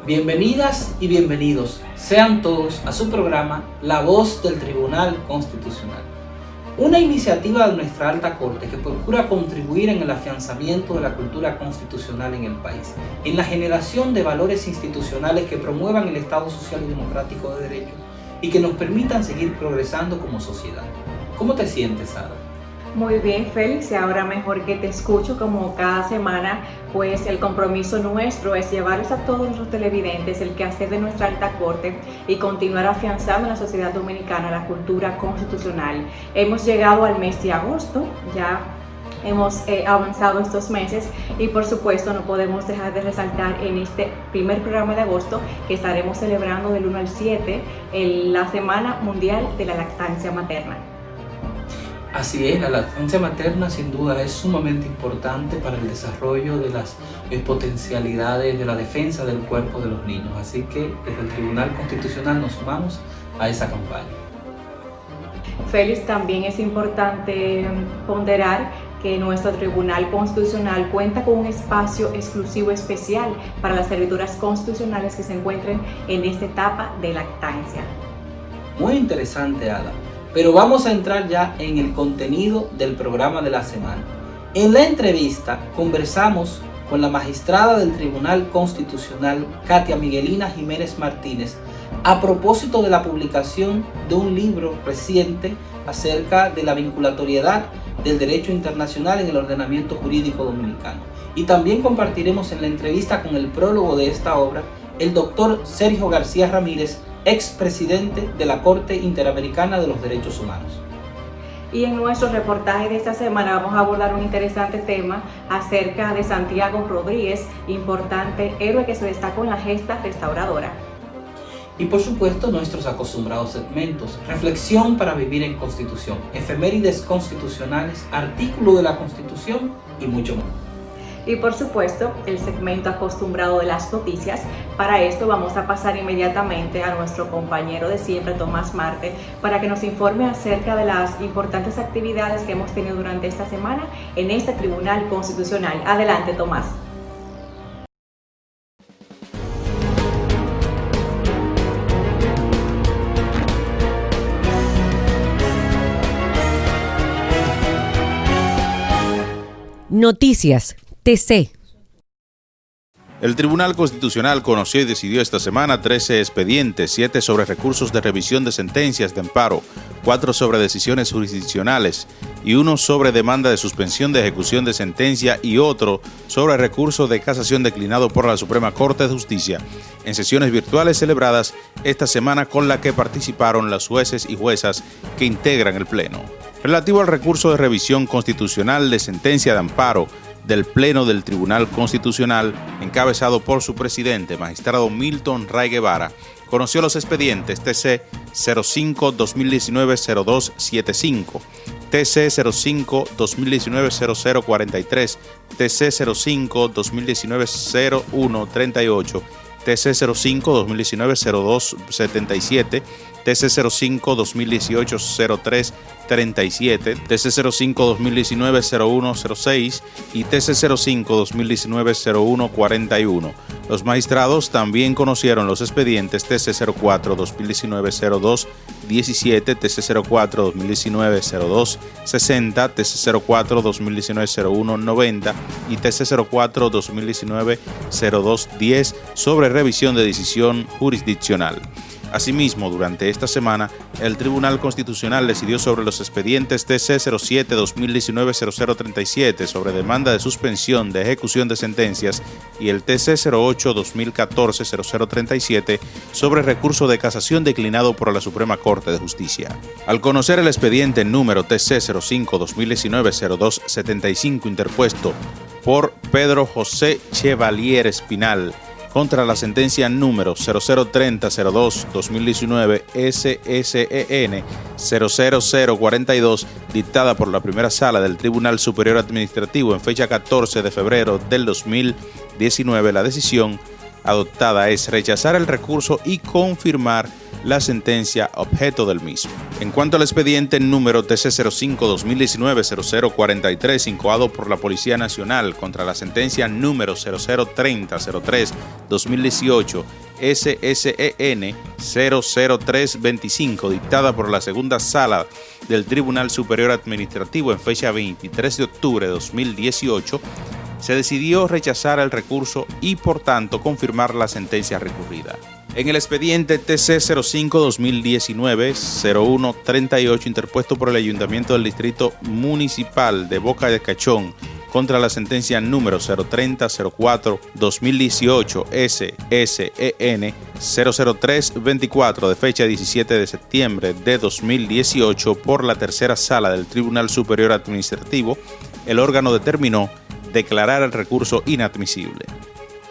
Bienvenidas y bienvenidos sean todos a su programa La Voz del Tribunal Constitucional, una iniciativa de nuestra Alta Corte que procura contribuir en el afianzamiento de la cultura constitucional en el país, en la generación de valores institucionales que promuevan el Estado social y democrático de derecho y que nos permitan seguir progresando como sociedad. ¿Cómo te sientes, Ada? Muy bien, Félix, y ahora mejor que te escucho como cada semana, pues el compromiso nuestro es llevarles a todos nuestros televidentes el quehacer de nuestra Alta Corte y continuar afianzando en la sociedad dominicana la cultura constitucional. Hemos llegado al mes de agosto, ya hemos avanzado estos meses y por supuesto no podemos dejar de resaltar en este primer programa de agosto que estaremos celebrando del 1 al 7 la Semana Mundial de la Lactancia Materna. Así es, la lactancia materna sin duda es sumamente importante para el desarrollo de las potencialidades de la defensa del cuerpo de los niños. Así que desde el Tribunal Constitucional nos sumamos a esa campaña. Félix, también es importante ponderar que nuestro Tribunal Constitucional cuenta con un espacio exclusivo especial para las servidoras constitucionales que se encuentren en esta etapa de lactancia. Muy interesante, Ada. Pero vamos a entrar ya en el contenido del programa de la semana. En la entrevista conversamos con la magistrada del Tribunal Constitucional, Katia Miguelina Jiménez Martínez, a propósito de la publicación de un libro reciente acerca de la vinculatoriedad del derecho internacional en el ordenamiento jurídico dominicano. Y también compartiremos en la entrevista con el prólogo de esta obra el doctor Sergio García Ramírez, expresidente de la Corte Interamericana de los Derechos Humanos. Y en nuestro reportaje de esta semana vamos a abordar un interesante tema acerca de Santiago Rodríguez, importante héroe que se destacó en la gesta restauradora. Y por supuesto nuestros acostumbrados segmentos, reflexión para vivir en Constitución, efemérides constitucionales, artículo de la Constitución y mucho más. Y por supuesto, el segmento acostumbrado de las noticias. Para esto vamos a pasar inmediatamente a nuestro compañero de siempre, Tomás Marte, para que nos informe acerca de las importantes actividades que hemos tenido durante esta semana en este Tribunal Constitucional. Adelante, Tomás. Noticias TC. El Tribunal Constitucional conoció y decidió esta semana 13 expedientes, 7 sobre recursos de revisión de sentencias de amparo, 4 sobre decisiones jurisdiccionales y 1 sobre demanda de suspensión de ejecución de sentencia y otro sobre recurso de casación declinado por la Suprema Corte de Justicia, en sesiones virtuales celebradas esta semana con la que participaron los jueces y juezas que integran el Pleno. Relativo al recurso de revisión constitucional de sentencia de amparo del Pleno del Tribunal Constitucional, encabezado por su presidente, magistrado Milton Ray Guevara, conoció los expedientes TC 05-2019-0275, TC 05-2019-0043, TC 05-2019-0138, TC 05-2019-0277, TC 05-2018-0337, TC 05-2019-0106 y TC 05-2019-0141. Los magistrados también conocieron los expedientes TC 04-2019-0217, TC 04-2019-0260, TC 04-2019-0190 y TC 04-2019-0210 sobre revisión de decisión jurisdiccional. Asimismo, durante esta semana, el Tribunal Constitucional decidió sobre los expedientes TC 07-2019-0037 sobre demanda de suspensión de ejecución de sentencias y el TC 08-2014-0037 sobre recurso de casación declinado por la Suprema Corte de Justicia. Al conocer el expediente número TC 05-2019-0275 interpuesto por Pedro José Chevalier Espinal, contra la sentencia número 0030-02-2019 SSEN 00042 dictada por la primera sala del Tribunal Superior Administrativo en fecha 14 de febrero del 2019, la decisión adoptada es rechazar el recurso y confirmar la sentencia objeto del mismo. En cuanto al expediente número TC-05-2019-0043, incoado por la Policía Nacional contra la sentencia número 0030-03-2018 SSEN 00325, dictada por la segunda sala del Tribunal Superior Administrativo en fecha 23 de octubre de 2018, se decidió rechazar el recurso y, por tanto, confirmar la sentencia recurrida. En el expediente TC-05-2019-0138, interpuesto por el Ayuntamiento del Distrito Municipal de Boca de Cachón contra la sentencia número 030-04-2018 SSEN 00324 de fecha 17 de septiembre de 2018 por la tercera sala del Tribunal Superior Administrativo, el órgano determinó declarar el recurso inadmisible.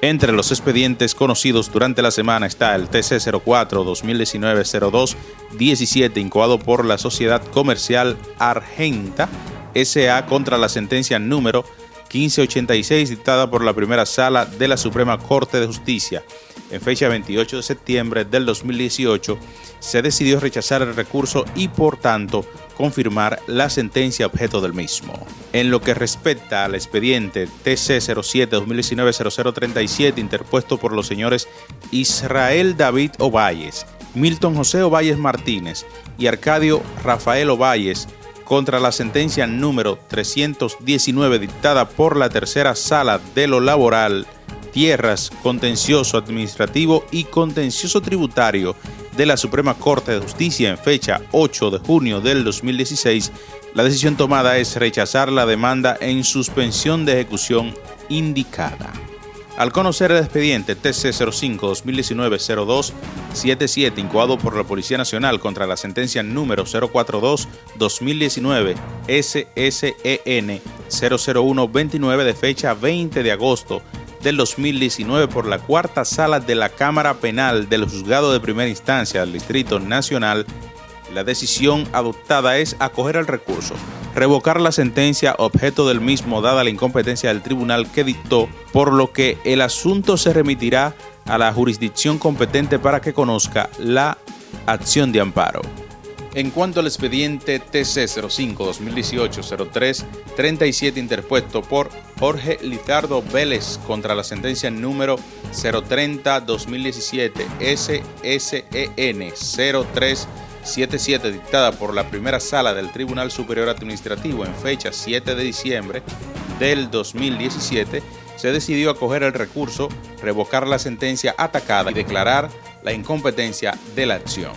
Entre los expedientes conocidos durante la semana está el TC-04-2019-02-17, incoado por la Sociedad Comercial Argenta S.A. contra la sentencia número 1586, dictada por la primera sala de la Suprema Corte de Justicia. En fecha 28 de septiembre del 2018, se decidió rechazar el recurso y, por tanto, confirmar la sentencia objeto del mismo. En lo que respecta al expediente TC-07-2019-0037, interpuesto por los señores Israel David Ovalles, Milton José Ovalles Martínez y Arcadio Rafael Ovalles, contra la sentencia número 319 dictada por la tercera sala de lo laboral, tierras, contencioso administrativo y contencioso tributario de la Suprema Corte de Justicia en fecha 8 de junio del 2016, la decisión tomada es rechazar la demanda en suspensión de ejecución indicada. Al conocer el expediente TC-05-2019-02-77, incoado por la Policía Nacional contra la sentencia número 042-2019 SSEN 00129 de fecha 20 de agosto del 2019 por la cuarta sala de la Cámara Penal del Juzgado de Primera Instancia del Distrito Nacional, la decisión adoptada es acoger el recurso, revocar la sentencia objeto del mismo dada la incompetencia del tribunal que dictó, por lo que el asunto se remitirá a la jurisdicción competente para que conozca la acción de amparo. En cuanto al expediente TC-05-2018-03-37, interpuesto por Jorge Lizardo Vélez contra la sentencia número 030-2017 SSEN 0377, dictada por la primera sala del Tribunal Superior Administrativo en fecha 7 de diciembre del 2017, se decidió acoger el recurso, revocar la sentencia atacada y declarar la incompetencia de la acción.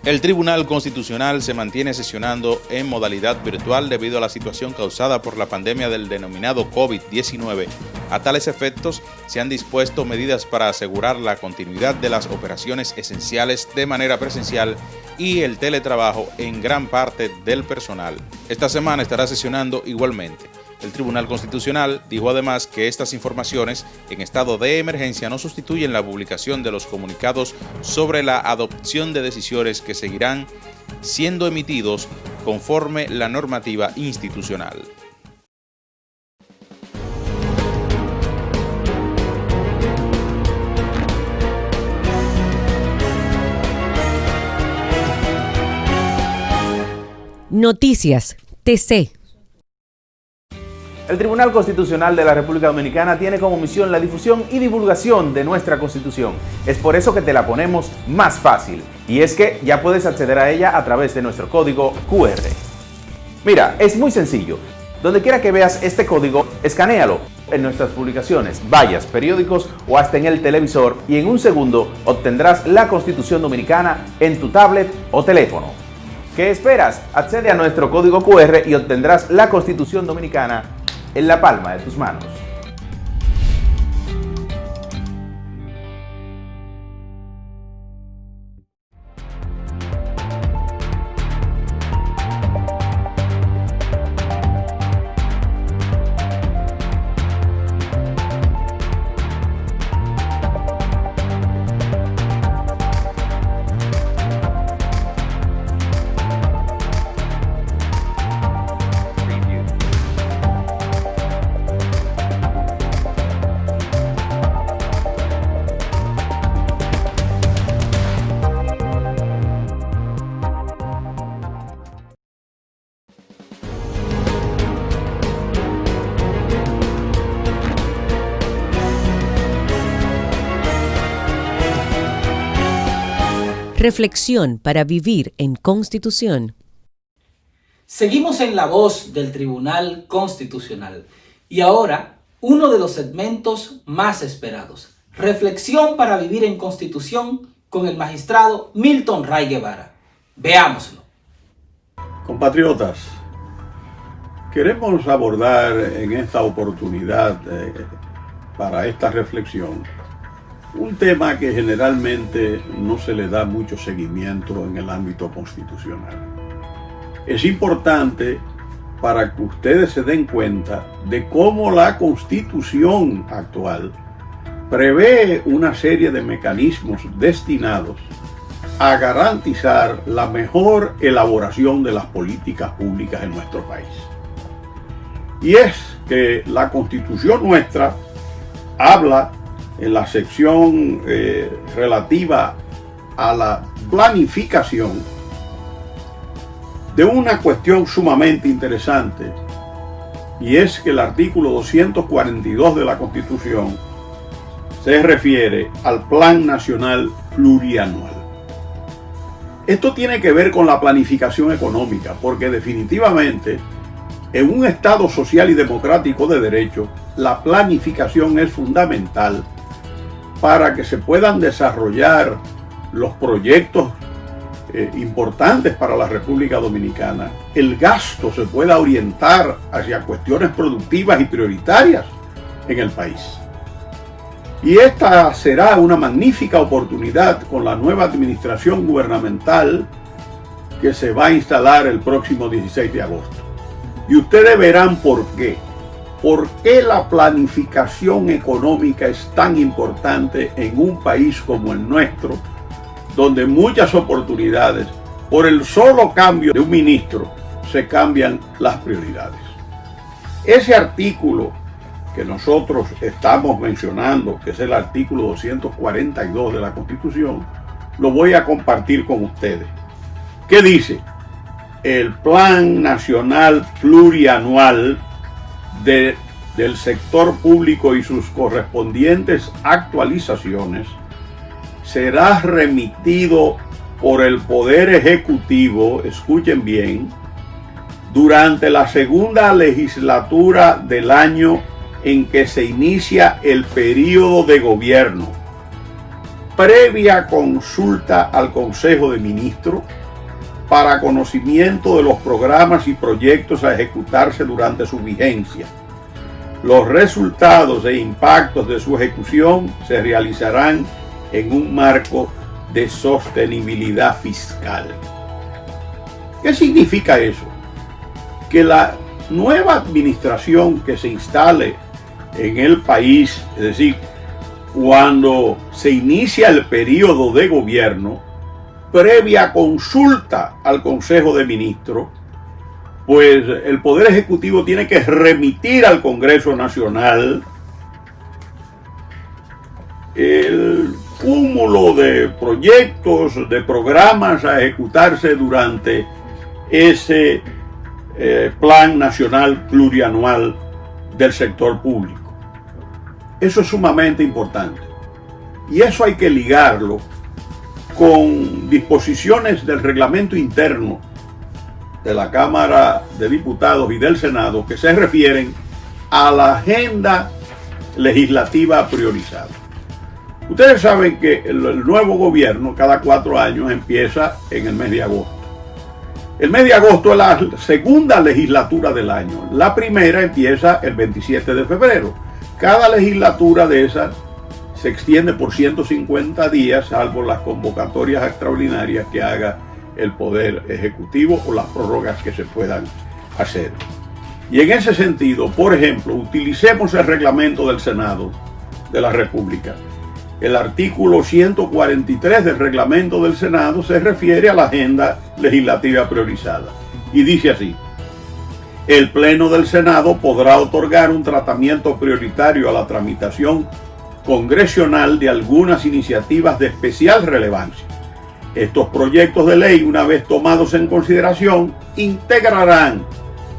El Tribunal Constitucional se mantiene sesionando en modalidad virtual debido a la situación causada por la pandemia del denominado COVID-19. A tales efectos, se han dispuesto medidas para asegurar la continuidad de las operaciones esenciales de manera presencial y el teletrabajo en gran parte del personal. Esta semana estará sesionando igualmente. El Tribunal Constitucional dijo además que estas informaciones en estado de emergencia no sustituyen la publicación de los comunicados sobre la adopción de decisiones que seguirán siendo emitidos conforme la normativa institucional. Noticias TC. El Tribunal Constitucional de la República Dominicana tiene como misión la difusión y divulgación de nuestra Constitución. Es por eso que te la ponemos más fácil. Y es que ya puedes acceder a ella a través de nuestro código QR. Mira, es muy sencillo. Donde quiera que veas este código, escanéalo en nuestras publicaciones, vallas, periódicos o hasta en el televisor y en un segundo obtendrás la Constitución Dominicana en tu tablet o teléfono. ¿Qué esperas? Accede a nuestro código QR y obtendrás la Constitución Dominicana en la palma de tus manos. Reflexión para vivir en Constitución. Seguimos en la voz del Tribunal Constitucional y ahora uno de los segmentos más esperados. Reflexión para vivir en Constitución con el magistrado Milton Ray Guevara. Veámoslo. Compatriotas, queremos abordar en esta oportunidad para esta reflexión un tema que generalmente no se le da mucho seguimiento en el ámbito constitucional. Es importante para que ustedes se den cuenta de cómo la Constitución actual prevé una serie de mecanismos destinados a garantizar la mejor elaboración de las políticas públicas en nuestro país. Y es que la Constitución nuestra habla en la sección relativa a la planificación de una cuestión sumamente interesante, y es que el artículo 242 de la Constitución se refiere al Plan Nacional Plurianual. Esto tiene que ver con la planificación económica, porque definitivamente en un Estado social y democrático de derecho, la planificación es fundamental para que se puedan desarrollar los proyectos importantes para la República Dominicana, el gasto se pueda orientar hacia cuestiones productivas y prioritarias en el país. Y esta será una magnífica oportunidad con la nueva administración gubernamental que se va a instalar el próximo 16 de agosto. Y ustedes verán por qué. ¿Por qué la planificación económica es tan importante en un país como el nuestro, donde muchas oportunidades, por el solo cambio de un ministro, se cambian las prioridades? Ese artículo que nosotros estamos mencionando, que es el artículo 242 de la Constitución, lo voy a compartir con ustedes. ¿Qué dice? El Plan Nacional Plurianual del sector público y sus correspondientes actualizaciones será remitido por el Poder Ejecutivo, escuchen bien, durante la segunda legislatura del año en que se inicia el periodo de gobierno, previa consulta al Consejo de Ministros para conocimiento de los programas y proyectos a ejecutarse durante su vigencia. Los resultados e impactos de su ejecución se realizarán en un marco de sostenibilidad fiscal. ¿Qué significa eso? Que la nueva administración que se instale en el país, es decir, cuando se inicia el periodo de gobierno, previa consulta al Consejo de Ministros, pues el Poder Ejecutivo tiene que remitir al Congreso Nacional el cúmulo de proyectos, de programas a ejecutarse durante ese Plan Nacional Plurianual del sector público. Eso es sumamente importante. Y eso hay que ligarlo con disposiciones del reglamento interno de la Cámara de Diputados y del Senado que se refieren a la agenda legislativa priorizada. Ustedes saben que el nuevo gobierno cada 4 años empieza en el mes de agosto. El mes de agosto es la segunda legislatura del año. La primera empieza el 27 de febrero. Cada legislatura de esas se extiende por 150 días, salvo las convocatorias extraordinarias que haga el Poder Ejecutivo o las prórrogas que se puedan hacer. Y en ese sentido, por ejemplo, utilicemos el reglamento del Senado de la República. El artículo 143 del reglamento del Senado se refiere a la agenda legislativa priorizada y dice así: el Pleno del Senado podrá otorgar un tratamiento prioritario a la tramitación congresional de algunas iniciativas de especial relevancia. Estos proyectos de ley, una vez tomados en consideración, integrarán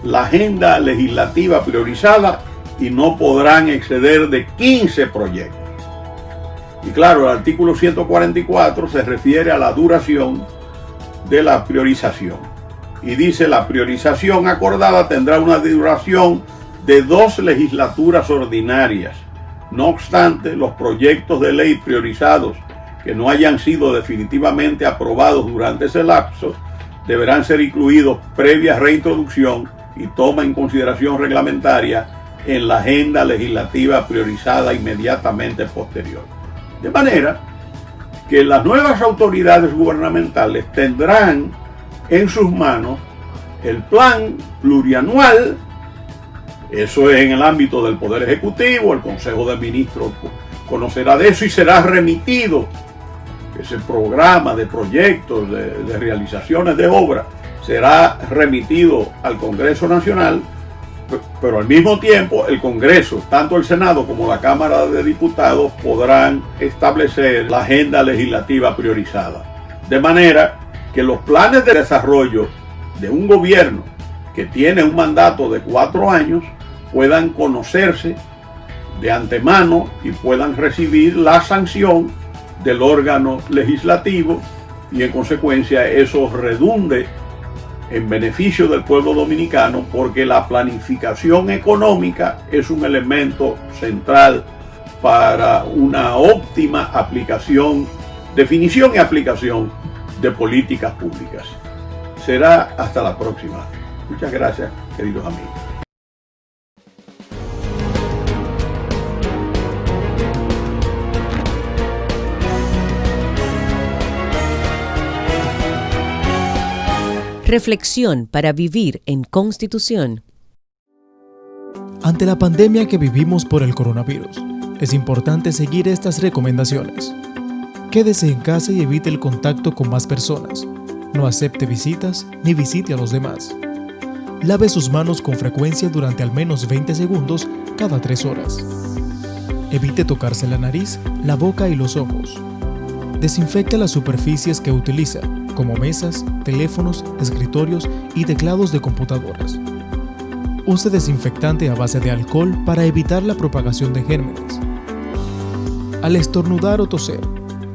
la agenda legislativa priorizada y no podrán exceder de 15 proyectos. Y claro, el artículo 144 se refiere a la duración de la priorización. Y dice: la priorización acordada tendrá una duración de 2 legislaturas ordinarias. No obstante, los proyectos de ley priorizados que no hayan sido definitivamente aprobados durante ese lapso deberán ser incluidos previa reintroducción y toma en consideración reglamentaria en la agenda legislativa priorizada inmediatamente posterior. De manera que las nuevas autoridades gubernamentales tendrán en sus manos el plan plurianual. Eso es en el ámbito del Poder Ejecutivo. El Consejo de Ministros conocerá de eso y será remitido. Ese programa de proyectos, de realizaciones de obras, será remitido al Congreso Nacional, pero al mismo tiempo el Congreso, tanto el Senado como la Cámara de Diputados, podrán establecer la agenda legislativa priorizada. De manera que los planes de desarrollo de un gobierno que tiene un mandato de 4 años puedan conocerse de antemano y puedan recibir la sanción del órgano legislativo, y en consecuencia eso redunde en beneficio del pueblo dominicano, porque la planificación económica es un elemento central para una óptima aplicación, definición y aplicación de políticas públicas. Será hasta la próxima. Muchas gracias, queridos amigos. Reflexión para vivir en Constitución. Ante la pandemia que vivimos por el coronavirus, es importante seguir estas recomendaciones. Quédese en casa y evite el contacto con más personas. No acepte visitas ni visite a los demás. Lave sus manos con frecuencia durante al menos 20 segundos cada 3 horas. Evite tocarse la nariz, la boca y los ojos. Desinfecte las superficies que utiliza, como mesas, teléfonos, escritorios y teclados de computadoras. Use desinfectante a base de alcohol para evitar la propagación de gérmenes. Al estornudar o toser,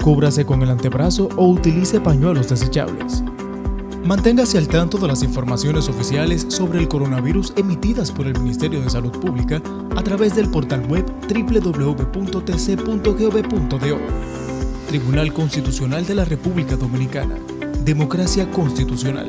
cúbrase con el antebrazo o utilice pañuelos desechables. Manténgase al tanto de las informaciones oficiales sobre el coronavirus emitidas por el Ministerio de Salud Pública a través del portal web www.tc.gov.do. Tribunal Constitucional de la República Dominicana. Democracia constitucional.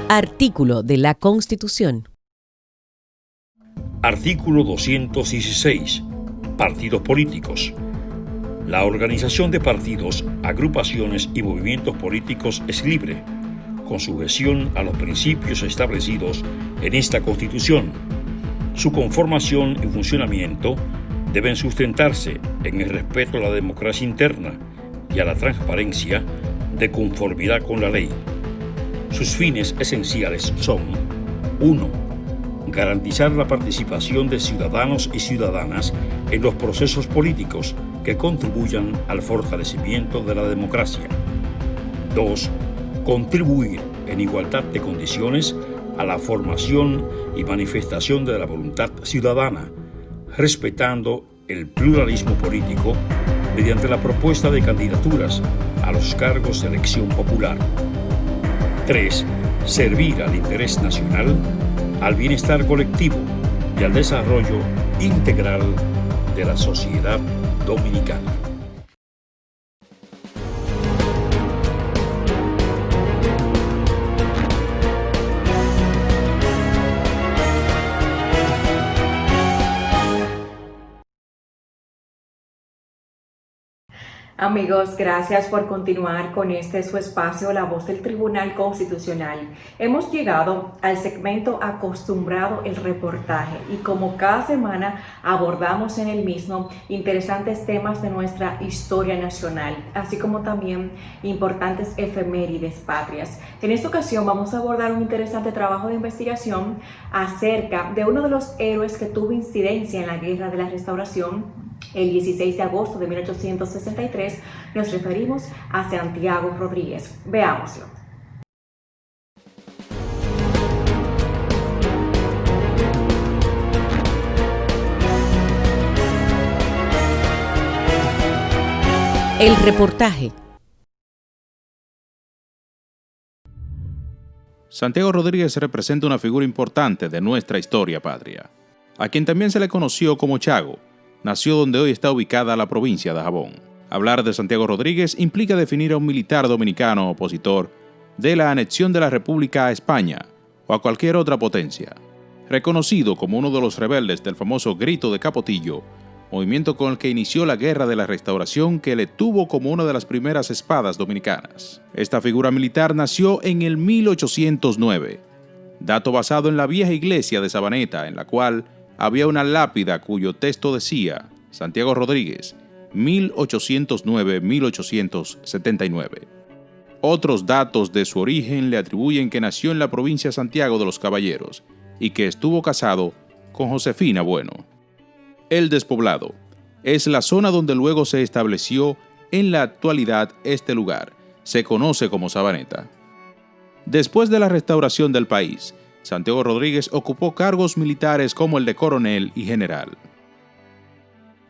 Artículo de la Constitución. Artículo 216. Partidos políticos. La organización de partidos, agrupaciones y movimientos políticos es libre, con sujeción a los principios establecidos en esta Constitución. Su conformación y funcionamiento deben sustentarse en el respeto a la democracia interna y a la transparencia de conformidad con la ley. Sus fines esenciales son: 1. Garantizar la participación de ciudadanos y ciudadanas en los procesos políticos que contribuyan al fortalecimiento de la democracia. 2. Contribuir en igualdad de condiciones a la formación y manifestación de la voluntad ciudadana, respetando el pluralismo político mediante la propuesta de candidaturas a los cargos de elección popular. 3. Servir al interés nacional, al bienestar colectivo y al desarrollo integral de la sociedad dominicana. Amigos, gracias por continuar con su espacio, La Voz del Tribunal Constitucional. Hemos llegado al segmento acostumbrado, el reportaje, y como cada semana abordamos en el mismo interesantes temas de nuestra historia nacional, así como también importantes efemérides patrias. En esta ocasión vamos a abordar un interesante trabajo de investigación acerca de uno de los héroes que tuvo incidencia en la Guerra de la Restauración, El 16 de agosto de 1863 nos referimos a Santiago Rodríguez. Veámoslo. El reportaje. Santiago Rodríguez representa una figura importante de nuestra historia patria, a quien también se le conoció como Chago. Nació donde hoy está ubicada la provincia de Dajabón. Hablar de Santiago Rodríguez implica definir a un militar dominicano opositor de la anexión de la República a España o a cualquier otra potencia. Reconocido como uno de los rebeldes del famoso Grito de Capotillo, movimiento con el que inició la Guerra de la Restauración, que le tuvo como una de las primeras espadas dominicanas. Esta figura militar nació en el 1809, dato basado en la vieja iglesia de Sabaneta, en la cual había una lápida cuyo texto decía: Santiago Rodríguez, 1809-1879. Otros datos de su origen le atribuyen que nació en la provincia de Santiago de los Caballeros y que estuvo casado con Josefina Bueno. El Despoblado es la zona donde luego se estableció en la actualidad este lugar. Se conoce como Sabaneta. Después de la restauración del país, Santiago Rodríguez ocupó cargos militares como el de coronel y general.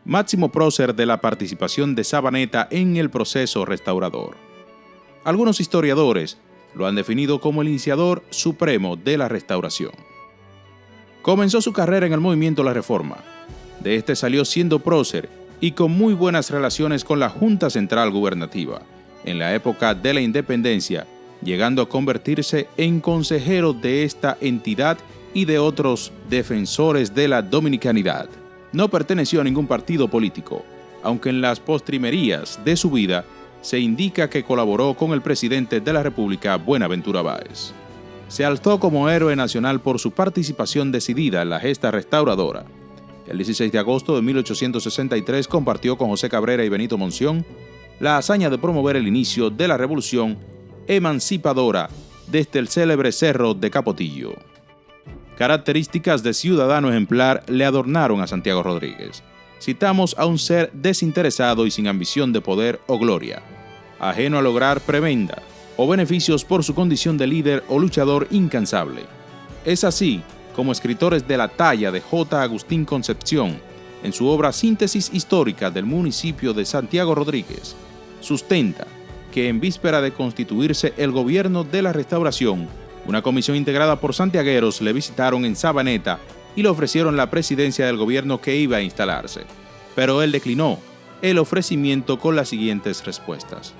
Máximo prócer de la participación de Sabaneta en el proceso restaurador. Algunos historiadores lo han definido como el iniciador supremo de la restauración. Comenzó su carrera en el movimiento La Reforma. De este salió siendo prócer y con muy buenas relaciones con la Junta Central Gubernativa en la época de la independencia, llegando a convertirse en consejero de esta entidad y de otros defensores de la dominicanidad. No perteneció a ningún partido político, aunque en las postrimerías de su vida se indica que colaboró con el presidente de la República, Buenaventura Báez. Se alzó como héroe nacional por su participación decidida en la gesta restauradora. El 16 de agosto de 1863 compartió con José Cabrera y Benito Monción la hazaña de promover el inicio de la revolución emancipadora desde el célebre Cerro de Capotillo. Características de ciudadano ejemplar le adornaron a Santiago Rodríguez. Citamos a un ser desinteresado y sin ambición de poder o gloria, ajeno a lograr prebenda o beneficios por su condición de líder o luchador incansable. Es así como escritores de la talla de J. Agustín Concepción, en su obra Síntesis Histórica del Municipio de Santiago Rodríguez, sustenta que en víspera de constituirse el gobierno de la Restauración, una comisión integrada por santiagueros le visitaron en Sabaneta y le ofrecieron la presidencia del gobierno que iba a instalarse. Pero él declinó el ofrecimiento con las siguientes respuestas.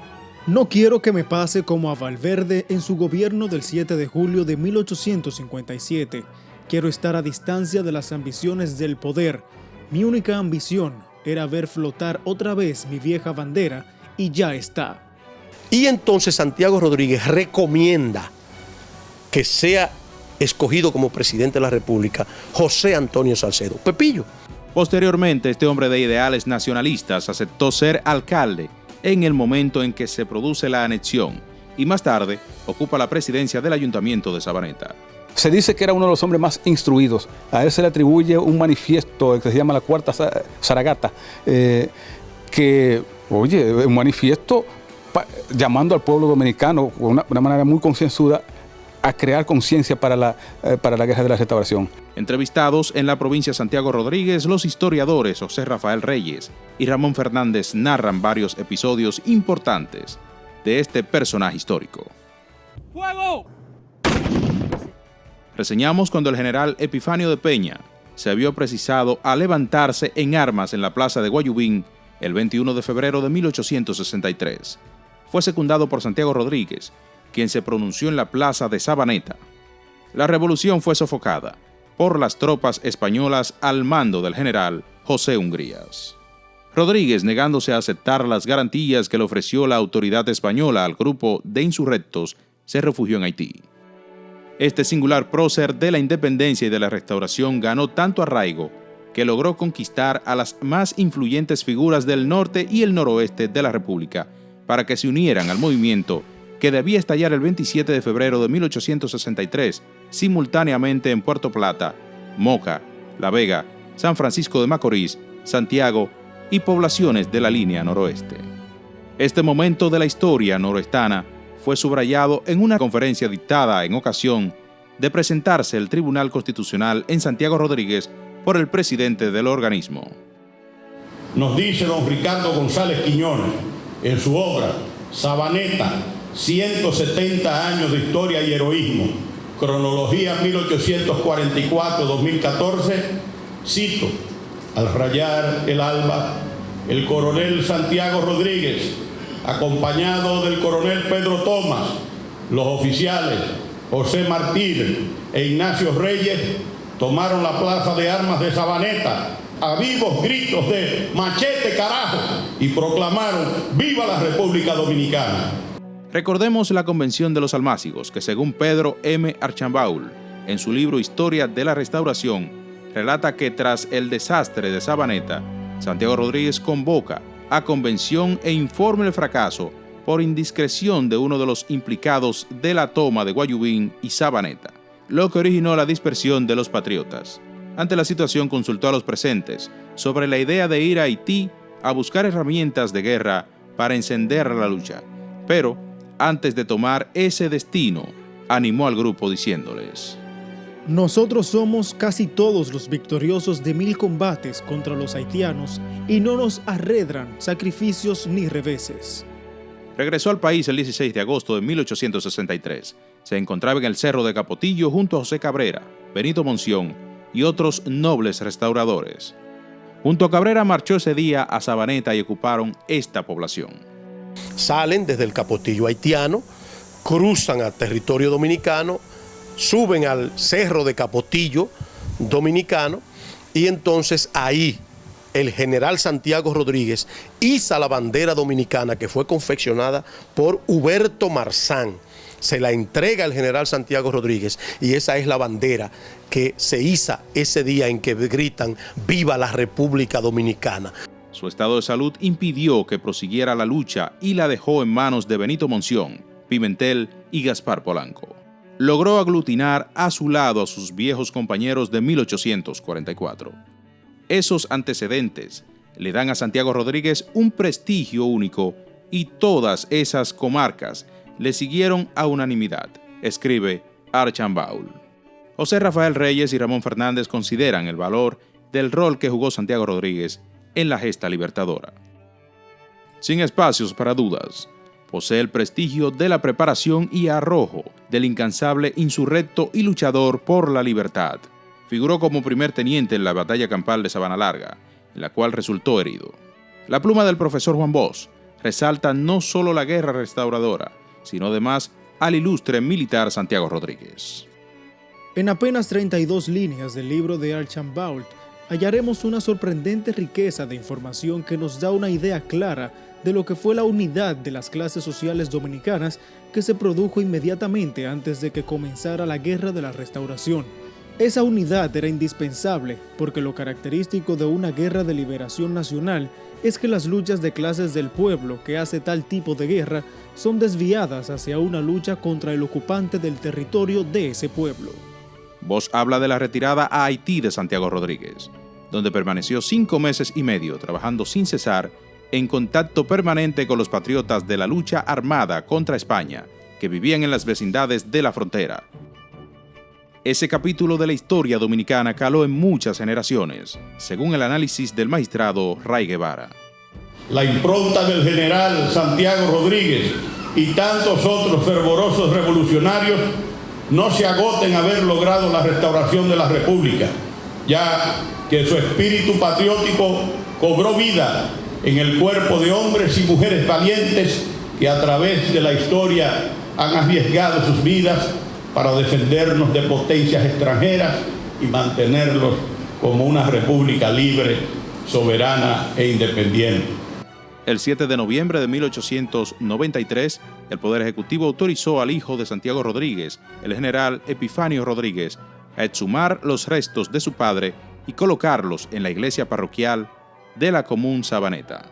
No quiero que me pase como a Valverde en su gobierno del 7 de julio de 1857. Quiero estar a distancia de las ambiciones del poder. Mi única ambición era ver flotar otra vez mi vieja bandera y ya está. Y entonces Santiago Rodríguez recomienda que sea escogido como presidente de la República José Antonio Salcedo, Pepillo. Posteriormente, este hombre de ideales nacionalistas aceptó ser alcalde en el momento en que se produce la anexión y más tarde ocupa la presidencia del Ayuntamiento de Sabaneta. Se dice que era uno de los hombres más instruidos. A él se le atribuye un manifiesto que se llama la Cuarta Zaragata, un manifiesto llamando al pueblo dominicano de una manera muy concienzuda a crear conciencia para la Guerra de la Restauración. Entrevistados en la provincia de Santiago Rodríguez, los historiadores José Rafael Reyes y Ramón Fernández narran varios episodios importantes de este personaje histórico. ¡Fuego! Reseñamos cuando el general Epifanio de Peña se vio precisado a levantarse en armas en la plaza de Guayubín el 21 de febrero de 1863. Fue secundado por Santiago Rodríguez, quien se pronunció en la plaza de Sabaneta. La revolución fue sofocada por las tropas españolas al mando del general José Hungrías. Rodríguez, negándose a aceptar las garantías que le ofreció la autoridad española al grupo de insurrectos, se refugió en Haití. Este singular prócer de la independencia y de la restauración ganó tanto arraigo que logró conquistar a las más influyentes figuras del norte y el noroeste de la República para que se unieran al movimiento que debía estallar el 27 de febrero de 1863, simultáneamente en Puerto Plata, Moca, La Vega, San Francisco de Macorís, Santiago y poblaciones de la línea noroeste. Este momento de la historia noroestana fue subrayado en una conferencia dictada en ocasión de presentarse el Tribunal Constitucional en Santiago Rodríguez por el presidente del organismo. Nos dice don Ricardo González Quiñones en su obra Sabaneta, 170 años de historia y heroísmo, cronología 1844-2014, cito: al rayar el alba, el coronel Santiago Rodríguez, acompañado del coronel Pedro Tomás, los oficiales José Martínez e Ignacio Reyes, tomaron la plaza de armas de Sabaneta a vivos gritos de "machete carajo" y proclamaron "viva la República Dominicana". Recordemos la Convención de los Almácigos, que según Pedro M. Archambault, en su libro Historia de la Restauración, relata que tras el desastre de Sabaneta, Santiago Rodríguez convoca a convención e informa el fracaso por indiscreción de uno de los implicados de la toma de Guayubín y Sabaneta, lo que originó la dispersión de los patriotas. Ante la situación consultó a los presentes sobre la idea de ir a Haití a buscar herramientas de guerra para encender la lucha, pero antes de tomar ese destino, animó al grupo diciéndoles: nosotros somos casi todos los victoriosos de 1000 combates contra los haitianos y no nos arredran sacrificios ni reveses. Regresó al país el 16 de agosto de 1863. Se encontraba en el Cerro de Capotillo junto a José Cabrera, Benito Monción y otros nobles restauradores. Junto a Cabrera marchó ese día a Sabaneta y ocuparon esta población. Salen desde el Capotillo haitiano, cruzan a territorio dominicano, suben al Cerro de Capotillo dominicano y entonces ahí el general Santiago Rodríguez iza la bandera dominicana que fue confeccionada por Huberto Marzán. Se la entrega el general Santiago Rodríguez y esa es la bandera que se iza ese día en que gritan "viva la República Dominicana". Su estado de salud impidió que prosiguiera la lucha y la dejó en manos de Benito Monción, Pimentel y Gaspar Polanco. Logró aglutinar a su lado a sus viejos compañeros de 1844. Esos antecedentes le dan a Santiago Rodríguez un prestigio único y todas esas comarcas le siguieron a unanimidad, escribe Archambault. José Rafael Reyes y Ramón Fernández consideran el valor del rol que jugó Santiago Rodríguez en la gesta libertadora. Sin espacios para dudas, posee el prestigio de la preparación y arrojo del incansable insurrecto y luchador por la libertad. Figuró como primer teniente en la batalla campal de Sabana Larga, en la cual resultó herido. La pluma del profesor Juan Bosch resalta no solo la guerra restauradora, sino además al ilustre militar Santiago Rodríguez. En apenas 32 líneas del libro de Archambault hallaremos una sorprendente riqueza de información que nos da una idea clara de lo que fue la unidad de las clases sociales dominicanas que se produjo inmediatamente antes de que comenzara la Guerra de la Restauración. Esa unidad era indispensable porque lo característico de una guerra de liberación nacional es que las luchas de clases del pueblo que hace tal tipo de guerra son desviadas hacia una lucha contra el ocupante del territorio de ese pueblo. Bosch habla de la retirada a Haití de Santiago Rodríguez, donde permaneció 5 meses y medio trabajando sin cesar en contacto permanente con los patriotas de la lucha armada contra España, que vivían en las vecindades de la frontera. Ese capítulo de la historia dominicana caló en muchas generaciones, según el análisis del magistrado Ray Guevara. La impronta del general Santiago Rodríguez y tantos otros fervorosos revolucionarios no se agoten en haber logrado la restauración de la República, ya que su espíritu patriótico cobró vida en el cuerpo de hombres y mujeres valientes que a través de la historia han arriesgado sus vidas para defendernos de potencias extranjeras y mantenerlos como una república libre, soberana e independiente. El 7 de noviembre de 1893, el Poder Ejecutivo autorizó al hijo de Santiago Rodríguez, el general Epifanio Rodríguez, a exhumar los restos de su padre y colocarlos en la iglesia parroquial de la común Sabaneta.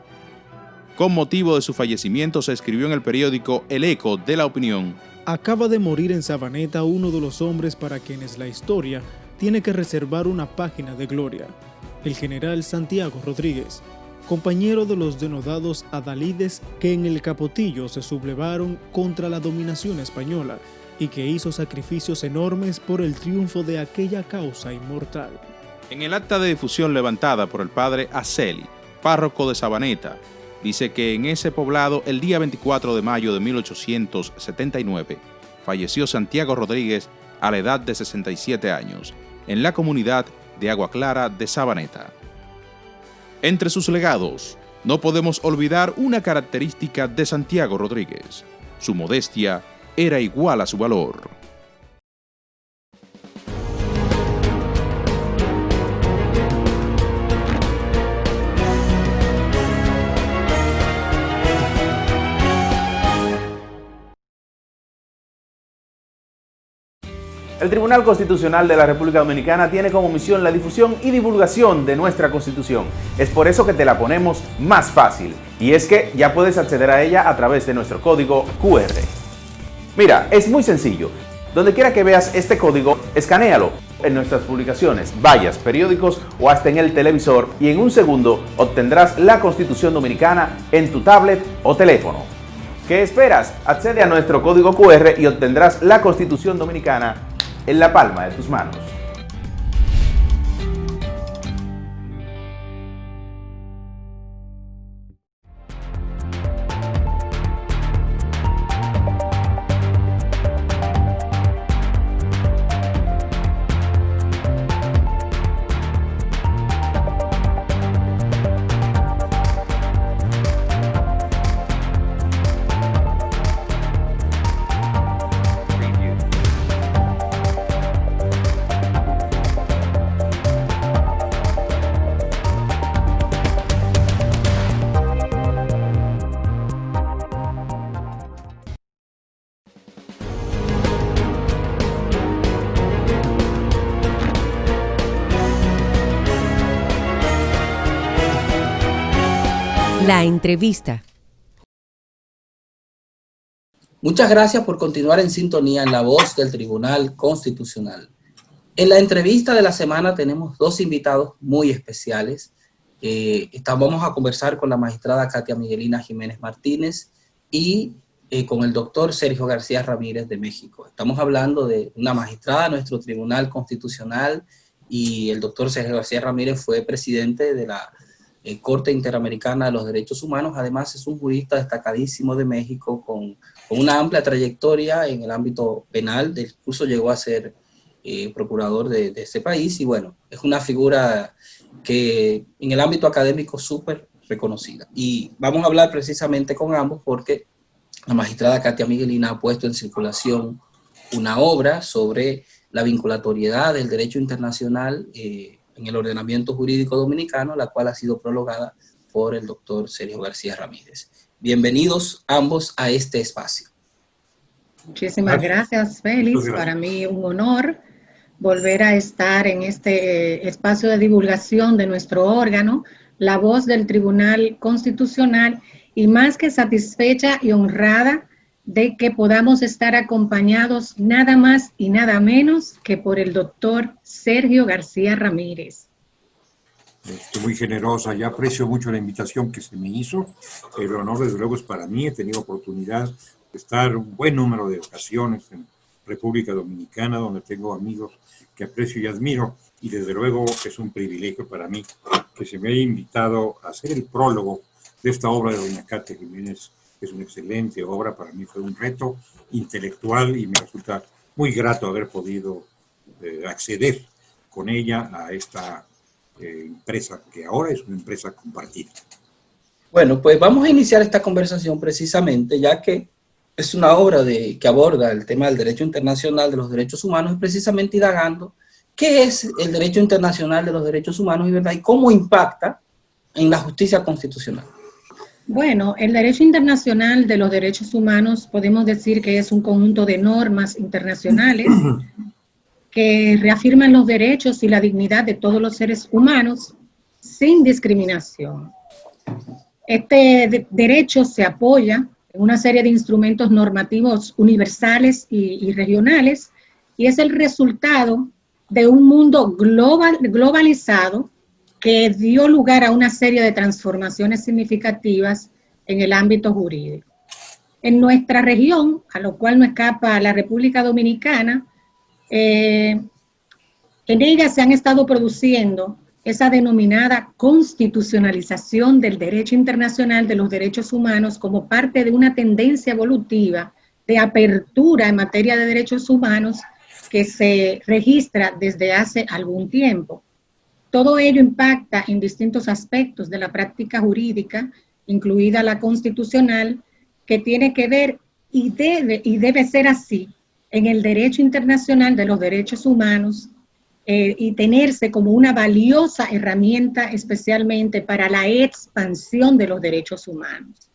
Con motivo de su fallecimiento se escribió en el periódico El Eco de la Opinión: acaba de morir en Sabaneta uno de los hombres para quienes la historia tiene que reservar una página de gloria, el general Santiago Rodríguez, compañero de los denodados adalides que en el Capotillo se sublevaron contra la dominación española y que hizo sacrificios enormes por el triunfo de aquella causa inmortal. En el acta de difusión levantada por el padre Aceli, párroco de Sabaneta, dice que en ese poblado el día 24 de mayo de 1879 falleció Santiago Rodríguez a la edad de 67 años, en la comunidad de Agua Clara de Sabaneta. Entre sus legados, no podemos olvidar una característica de Santiago Rodríguez: su modestia era igual a su valor. El Tribunal Constitucional de la República Dominicana tiene como misión la difusión y divulgación de nuestra Constitución. Es por eso que te la ponemos más fácil. Y es que ya puedes acceder a ella a través de nuestro código QR. Mira, es muy sencillo. Donde quiera que veas este código, escanéalo en nuestras publicaciones, vallas, periódicos o hasta en el televisor, y en un segundo obtendrás la Constitución Dominicana en tu tablet o teléfono. ¿Qué esperas? Accede a nuestro código QR y obtendrás la Constitución Dominicana en la palma de tus manos. La entrevista. Muchas gracias por continuar en sintonía en La Voz del Tribunal Constitucional. En la entrevista de la semana tenemos dos invitados muy especiales. Vamos a conversar con la magistrada Katia Miguelina Jiménez Martínez y con el doctor Sergio García Ramírez de México. Estamos hablando de una magistrada de nuestro Tribunal Constitucional, y el doctor Sergio García Ramírez fue presidente de la Corte Interamericana de los Derechos Humanos. Además es un jurista destacadísimo de México con una amplia trayectoria en el ámbito penal. Incluso llegó a ser procurador de este país, y bueno, es una figura que en el ámbito académico súper reconocida. Y vamos a hablar precisamente con ambos porque la magistrada Katia Miguelina ha puesto en circulación una obra sobre la vinculatoriedad del derecho internacional en el ordenamiento jurídico dominicano, la cual ha sido prologada por el doctor Sergio García Ramírez. Bienvenidos ambos a este espacio. Muchísimas gracias, Félix. Para mí un honor volver a estar en este espacio de divulgación de nuestro órgano, La Voz del Tribunal Constitucional, y más que satisfecha y honrada de que podamos estar acompañados nada más y nada menos que por el doctor Sergio García Ramírez. Muy generosa, ya aprecio mucho la invitación que se me hizo. El honor desde luego es para mí. He tenido oportunidad de estar un buen número de ocasiones en República Dominicana, donde tengo amigos que aprecio y admiro, y desde luego es un privilegio para mí que se me haya invitado a hacer el prólogo de esta obra de doña Katia Jiménez. Es una excelente obra, para mí fue un reto intelectual y me resulta muy grato haber podido acceder con ella a esta empresa, que ahora es una empresa compartida. Bueno, pues vamos a iniciar esta conversación precisamente, ya que es una obra que aborda el tema del derecho internacional de los derechos humanos, y precisamente indagando qué es el derecho internacional de los derechos humanos y cómo impacta en la justicia constitucional. Bueno, el derecho internacional de los derechos humanos podemos decir que es un conjunto de normas internacionales que reafirman los derechos y la dignidad de todos los seres humanos sin discriminación. Este derecho se apoya en una serie de instrumentos normativos universales y regionales, y es el resultado de un mundo globalizado que dio lugar a una serie de transformaciones significativas en el ámbito jurídico. En nuestra región, a lo cual no escapa la República Dominicana, en ella se han estado produciendo esa denominada constitucionalización del derecho internacional de los derechos humanos como parte de una tendencia evolutiva de apertura en materia de derechos humanos que se registra desde hace algún tiempo. Todo ello impacta en distintos aspectos de la práctica jurídica, incluida la constitucional, que tiene que ver y debe ser así en el derecho internacional de los derechos humanos y tenerse como una valiosa herramienta especialmente para la expansión de los derechos humanos.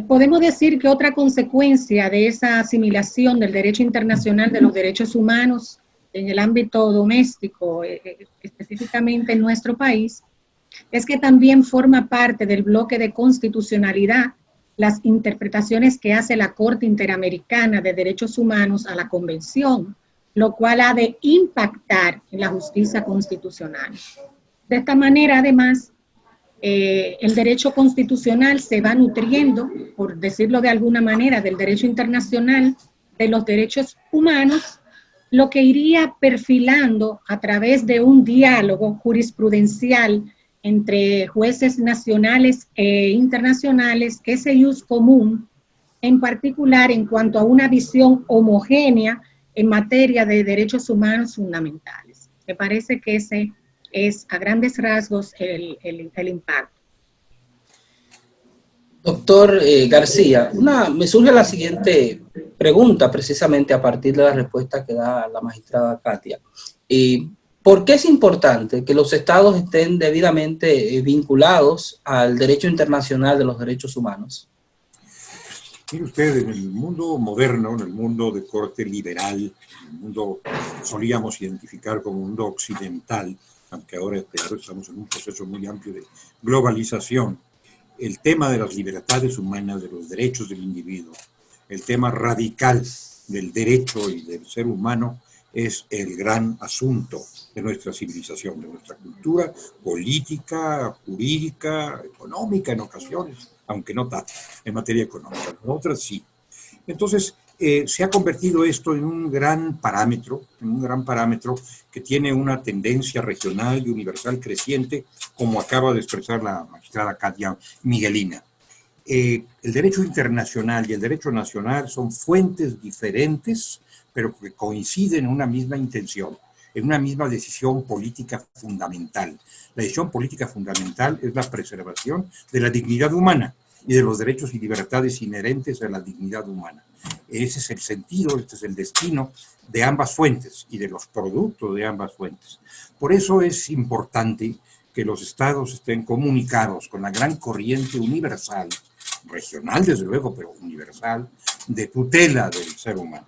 Podemos decir que otra consecuencia de esa asimilación del derecho internacional de los derechos humanos en el ámbito doméstico, específicamente en nuestro país, es que también forma parte del bloque de constitucionalidad las interpretaciones que hace la Corte Interamericana de Derechos Humanos a la Convención, lo cual ha de impactar en la justicia constitucional. De esta manera, además, el derecho constitucional se va nutriendo, por decirlo de alguna manera, del derecho internacional de los derechos humanos, lo que iría perfilando a través de un diálogo jurisprudencial entre jueces nacionales e internacionales, ese ius común, en particular en cuanto a una visión homogénea en materia de derechos humanos fundamentales. Me parece que ese es a grandes rasgos el impacto. Doctor García, me surge la siguiente pregunta precisamente a partir de la respuesta que da la magistrada Katia. ¿Por qué es importante que los estados estén debidamente vinculados al derecho internacional de los derechos humanos? Mire usted, en el mundo moderno, en el mundo de corte liberal, en el mundo que solíamos identificar como mundo occidental, aunque ahora claro, estamos en un proceso muy amplio de globalización, el tema de las libertades humanas, de los derechos del individuo, el tema radical del derecho y del ser humano es el gran asunto de nuestra civilización, de nuestra cultura política, jurídica, económica en ocasiones, aunque no tanto en materia económica, en otras sí. Entonces, se ha convertido esto en un gran parámetro que tiene una tendencia regional y universal creciente, como acaba de expresar la magistrada Katia Miguelina. El derecho internacional y el derecho nacional son fuentes diferentes, pero que coinciden en una misma intención, en una misma decisión política fundamental. La decisión política fundamental es la preservación de la dignidad humana y de los derechos y libertades inherentes a la dignidad humana. Ese es el sentido, este es el destino de ambas fuentes y de los productos de ambas fuentes. Por eso es importante que los estados estén comunicados con la gran corriente universal, regional desde luego, pero universal, de tutela del ser humano.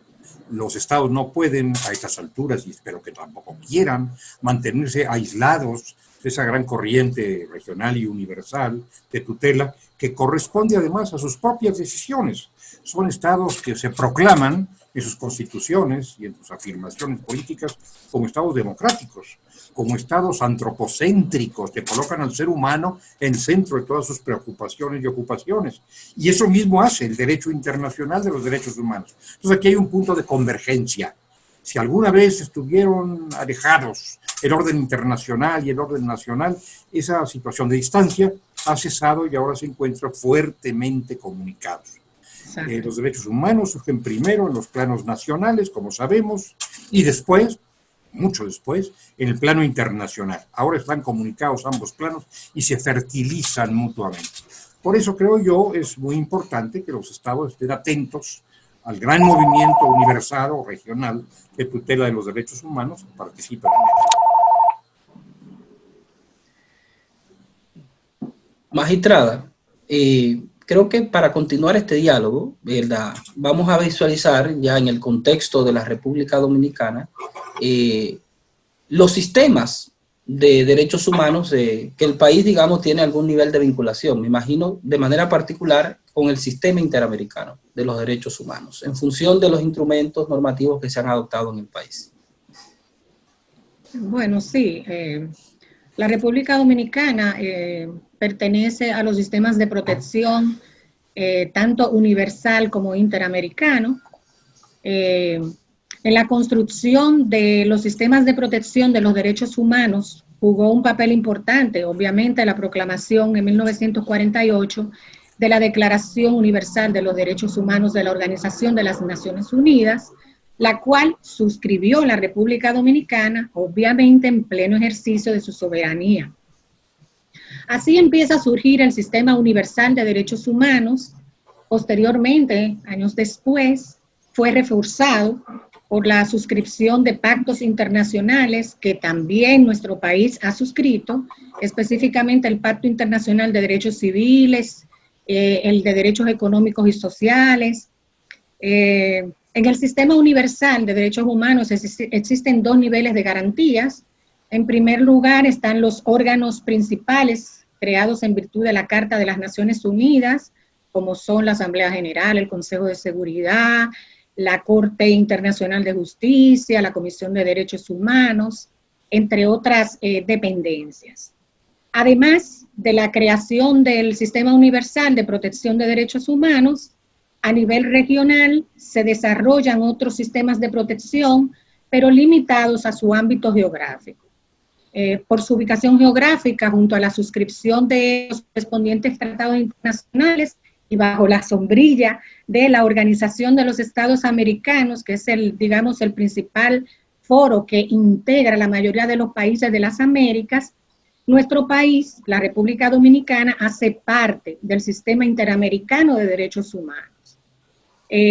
Los estados no pueden a estas alturas, y espero que tampoco quieran, mantenerse aislados de esa gran corriente regional y universal de tutela que corresponde además a sus propias decisiones. Son estados que se proclaman en sus constituciones y en sus afirmaciones políticas como estados democráticos, como estados antropocéntricos que colocan al ser humano en centro de todas sus preocupaciones y ocupaciones. Y eso mismo hace el derecho internacional de los derechos humanos. Entonces aquí hay un punto de convergencia. Si alguna vez estuvieron alejados el orden internacional y el orden nacional, esa situación de distancia ha cesado y ahora se encuentran fuertemente comunicados. Los derechos humanos surgen primero en los planos nacionales, como sabemos, y después, mucho después, en el plano internacional. Ahora están comunicados ambos planos y se fertilizan mutuamente. Por eso creo yo es muy importante que los estados estén atentos al gran movimiento universal o regional de tutela de los derechos humanos que participan en él. Magistrada, creo que para continuar este diálogo, ¿verdad?, vamos a visualizar ya en el contexto de la República Dominicana los sistemas de derechos humanos que el país, digamos, tiene algún nivel de vinculación. Me imagino de manera particular con el sistema interamericano de los derechos humanos, en función de los instrumentos normativos que se han adoptado en el país. Bueno, sí. La República Dominicana pertenece a los sistemas de protección tanto universal como interamericano. En la construcción de los sistemas de protección de los derechos humanos jugó un papel importante, obviamente, la proclamación en 1948 de la Declaración Universal de los Derechos Humanos de la Organización de las Naciones Unidas, la cual suscribió la República Dominicana, obviamente en pleno ejercicio de su soberanía. Así empieza a surgir el Sistema Universal de Derechos Humanos. Posteriormente, años después, fue reforzado por la suscripción de pactos internacionales que también nuestro país ha suscrito, específicamente el Pacto Internacional de Derechos Civiles, el de Derechos Económicos y Sociales. En el Sistema Universal de Derechos Humanos existen dos niveles de garantías. En primer lugar están los órganos principales creados en virtud de la Carta de las Naciones Unidas, como son la Asamblea General, el Consejo de Seguridad, la Corte Internacional de Justicia, la Comisión de Derechos Humanos, entre otras dependencias. Además de la creación del Sistema Universal de Protección de Derechos Humanos, a nivel regional se desarrollan otros sistemas de protección, pero limitados a su ámbito geográfico. Por su ubicación geográfica, junto a la suscripción de los correspondientes tratados internacionales y bajo la sombrilla de la Organización de los Estados Americanos, que es el principal foro que integra la mayoría de los países de las Américas, nuestro país, la República Dominicana, hace parte del Sistema Interamericano de Derechos Humanos.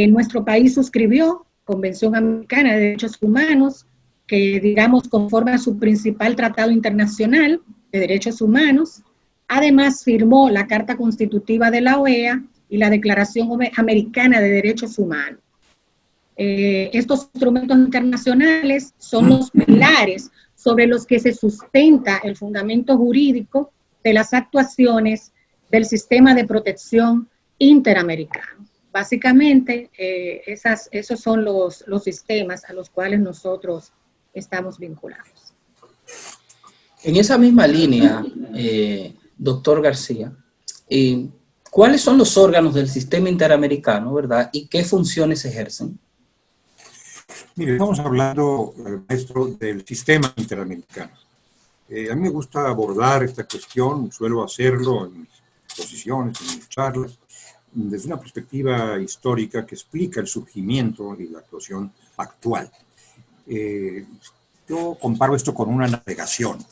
Nuestro país suscribió Convención Americana de Derechos Humanos, que conforma su principal tratado internacional de derechos humanos. Además firmó la Carta Constitutiva de la OEA y la Declaración Americana de Derechos Humanos. Estos instrumentos internacionales son los pilares sobre los que se sustenta el fundamento jurídico de las actuaciones del sistema de protección interamericano. Básicamente, esos son los sistemas a los cuales nosotros estamos vinculados. En esa misma línea, doctor García, ¿cuáles son los órganos del sistema interamericano, verdad? ¿Y qué funciones ejercen? Mire, estamos hablando, maestro, del sistema interamericano. A mí me gusta abordar esta cuestión, suelo hacerlo en mis exposiciones, en mis charlas, desde una perspectiva histórica que explica el surgimiento y la actuación actual. Yo comparo esto con una navegación.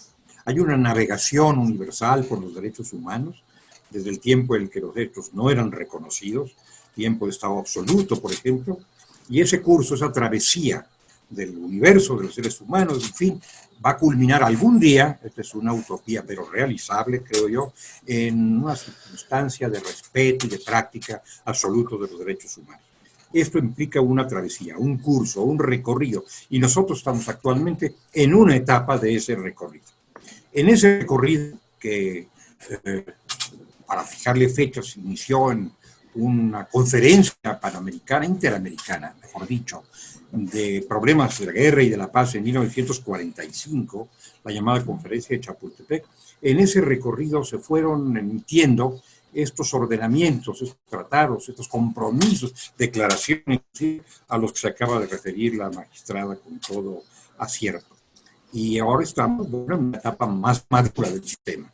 Hay una navegación universal por los derechos humanos, desde el tiempo en que los derechos no eran reconocidos, tiempo de Estado absoluto, por ejemplo, y ese curso, esa travesía del universo de los seres humanos, en fin, va a culminar algún día, esta es una utopía pero realizable, creo yo, en una circunstancia de respeto y de práctica absoluto de los derechos humanos. Esto implica una travesía, un curso, un recorrido, y nosotros estamos actualmente en una etapa de ese recorrido. En ese recorrido que, para fijarle fechas, se inició en una conferencia panamericana, interamericana, mejor dicho, de problemas de la guerra y de la paz en 1945, la llamada Conferencia de Chapultepec. En ese recorrido se fueron emitiendo estos ordenamientos, estos tratados, estos compromisos, declaraciones a los que se acaba de referir la magistrada con todo acierto. Y ahora estamos en una etapa más madura del sistema.